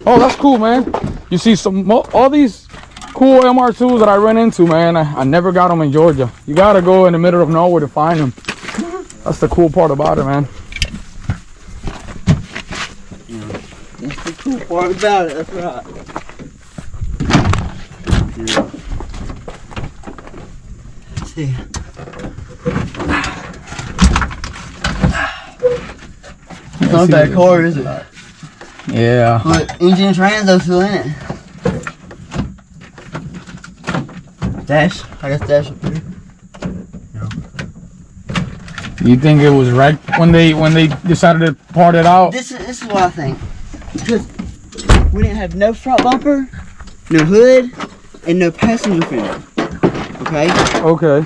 Oh, that's cool, man. You see, all these cool MR2s that I run into, man, I never got them in Georgia. You gotta go in the middle of nowhere to find them. That's the cool part about it, man. Yeah, that's the cool part about it. That's right. Yeah. Let's see. It's not a bad car, is it? Yeah. But engine and transo's still in it. Dash. I got the dash up here. You think it was wrecked when they decided to part it out? This is what I think. Because we didn't have no front bumper, no hood, and no passenger fender. Okay? Okay.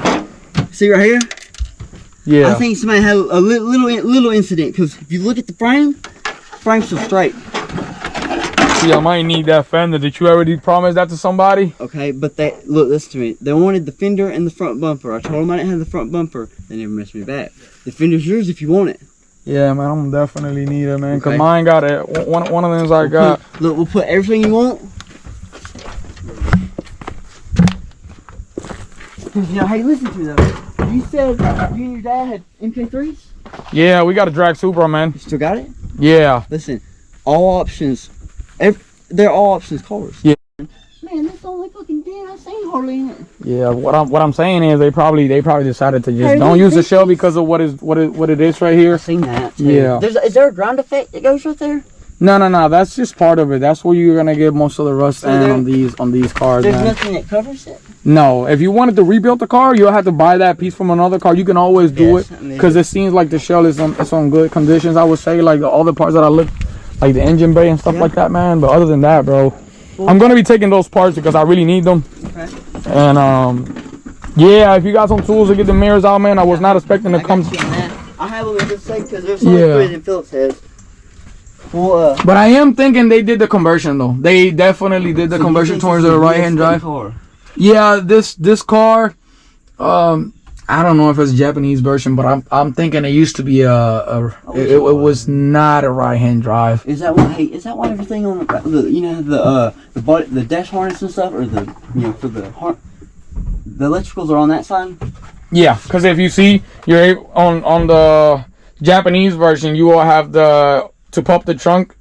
See right here? Yeah. I think somebody had a little incident, because if you look at the frame's still straight. See, I might need that fender. Did you already promise that to somebody? Okay, but listen to me. They wanted the fender and the front bumper. I told them I didn't have the front bumper. They never messed me back. The fender's yours if you want it. Yeah, man, I'm definitely need it, man. Okay. Cause mine got it. One of the things I got. Look, we'll put everything you want. Cause you know, hey, listen to me though. You said you and your dad had MK3s? Yeah, we got a drag Supra, man. You still got it? Yeah. Listen, all options. They're all options cars. Yeah. Man, that's the only fucking dent I've seen hardly in it. Yeah. What I'm saying is they probably decided to just Hey, don't use the shell because of what it is right here. I've seen that too. Yeah. Is there a ground effect that goes right there? No. That's just part of it. That's where you're gonna get most of the rust So on these cars, There's man. nothing that covers it? No, if you wanted to rebuild the car, you'll have to buy that piece from another car. You can always do it because it seems like the shell is on good conditions. I would say like all the parts that I looked, like the engine bay and stuff like that, man. But other than that, bro, I'm gonna be taking those parts because I really need them. Okay. And yeah, if you got some tools to get the mirrors out, man, I was not expecting to come. I have them in this sake because there's something good in Phillips heads. Well, but I am thinking they did the conversion though. They definitely did the conversion towards the right-hand drive. Yeah, this car, I don't know if it's a Japanese version, but I'm thinking it used to be it was not a right-hand drive. Is that why? Hey, is that why everything on the dash harness and stuff, or for the electricals are on that side? Yeah, because if you see, you're on the Japanese version, you will have to pop the trunk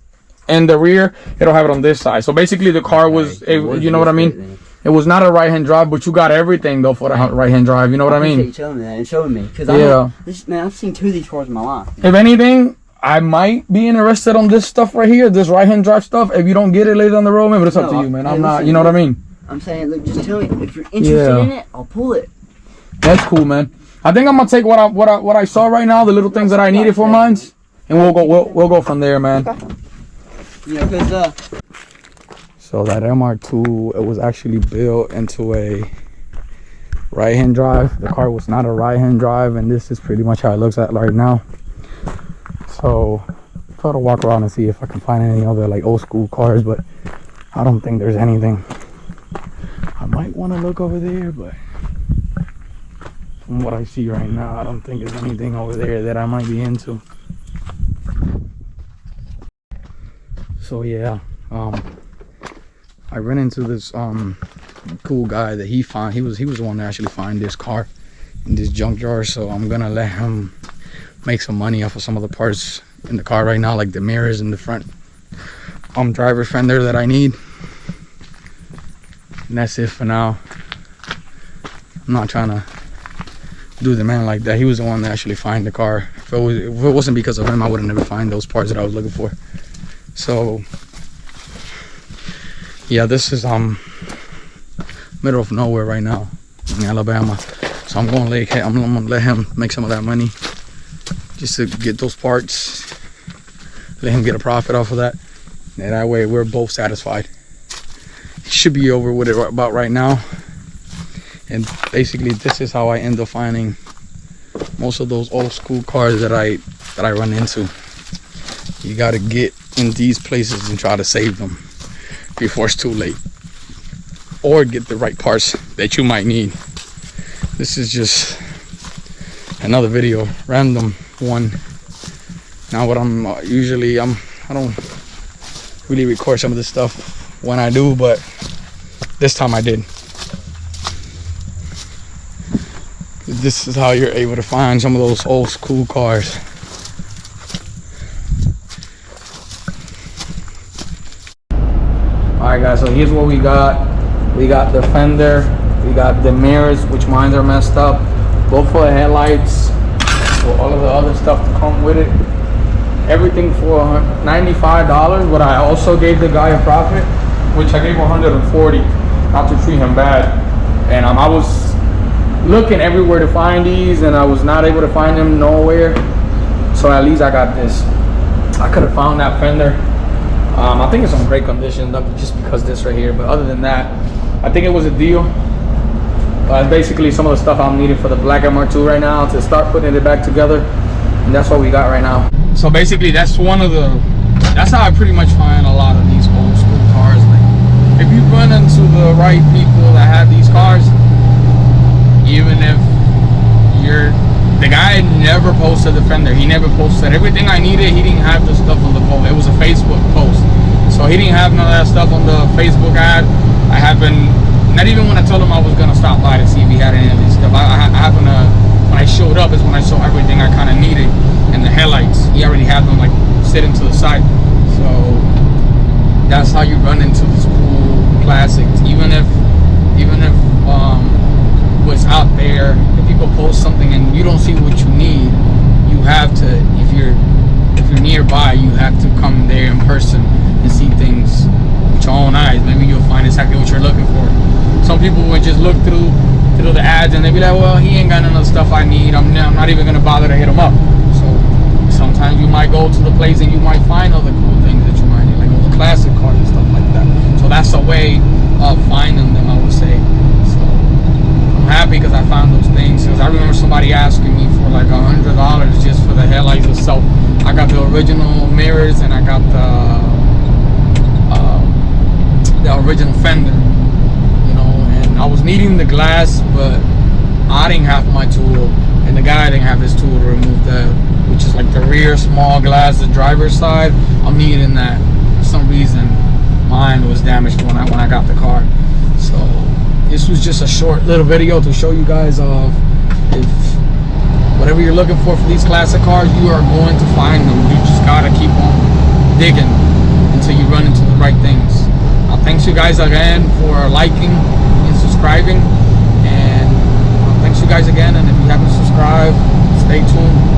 and the rear. It'll have it on this side. So basically, the car was, you know what I mean? It was not a right-hand drive, but you got everything though for the right-hand drive. You know what I mean? You telling me that and showing me, because I've seen two of these cars in my life. If anything, I might be interested on this stuff right here, this right-hand drive stuff. If you don't get it later down the road, man, but it's up to you, man. I'm not, you know what I mean? I'm saying, look, just tell me if you're interested in it. I'll pull it. That's cool, man. I think I'm gonna take what I saw right now, the little things that I needed for mine, and we'll go from there, man. Okay. Yeah, because So that MR2, it was actually built into a right-hand drive. The car was not a right-hand drive, and this is pretty much how it looks at right now. So try to walk around and see if I can find any other like old school cars, but I don't think there's anything. I might want to look over there, but from what I see right now, I don't think there's anything over there that I might be into. So yeah, I ran into this cool guy that he was the one that actually found this car in this junkyard. So I'm gonna let him make some money off of some of the parts in the car right now, like the mirrors in the front driver fender that I need. And that's it for now. I'm not trying to do the man like that. He was the one that actually found the car. If it wasn't because of him, I would have never found those parts that I was looking for. So yeah, this is middle of nowhere right now in Alabama. So I'm gonna let him make some of that money just to get those parts, let him get a profit off of that, and that way we're both satisfied. It should be over with it about right now. And basically this is how I end up finding most of those old school cars that I run into. You gotta get in these places and try to save them before it's too late, or get the right parts that you might need. This is just another video, random one. Now what I'm really record some of this stuff when I do, but this time I did. This is how you're able to find some of those old school cars. Alright guys, so here's what we got. We got the fender, we got the mirrors, which mine are messed up, both for the headlights, so all of the other stuff to come with it. Everything for $95, but I also gave the guy a profit, which I gave $140, not to treat him bad. And I was looking everywhere to find these, and I was not able to find them nowhere. So at least I got this. I could have found that fender. I think it's in great condition, just because this right here. But other than that, I think it was a deal. Basically, some of the stuff I'm needing for the black MR2 right now to start putting it back together, and that's what we got right now. So basically, that's how I pretty much find a lot of these old school cars. Like, if you run into the right people that have these cars, even if the guy never posted the fender, he never posted everything I needed. He didn't have the stuff on the post. It was a Facebook post, so he didn't have none of that stuff on the Facebook ad. I happened, not even when I told him I was gonna stop by to see if he had any of these stuff, I happened to, when I showed up is when I saw everything I kind of needed. And the headlights, he already had them like sitting to the side. So that's how you run into these cool classics. Even if what's out there, if people post something and you don't see what you need, you have to, if you're nearby, you have to come there in person and see things with your own eyes. Maybe you'll find exactly what you're looking for. Some people would just look through the ads and they'd be like, well, he ain't got none of the stuff I need. I'm not even gonna bother to hit him up. So sometimes you might go to the place and you might find other cool things that you might need, like all the classic cars and stuff like that. So that's a way of finding them, I would say. So I'm happy because I found those things. Because I remember somebody asking me for like $100 just for the headlights itself. I got the original mirrors and I got the original fender, you know. And I was needing the glass, but I didn't have my tool, and the guy didn't have his tool to remove that, which is like the rear small glass, the driver's side. I'm needing that. For some reason, mine was damaged when I got the car. So this was just a short little video to show you guys of if whatever you're looking for these classic cars, you are going to find them. You just gotta keep on digging until you run into the right things. Thanks you guys again for liking and subscribing, and thanks you guys again. And if you haven't subscribed, stay tuned.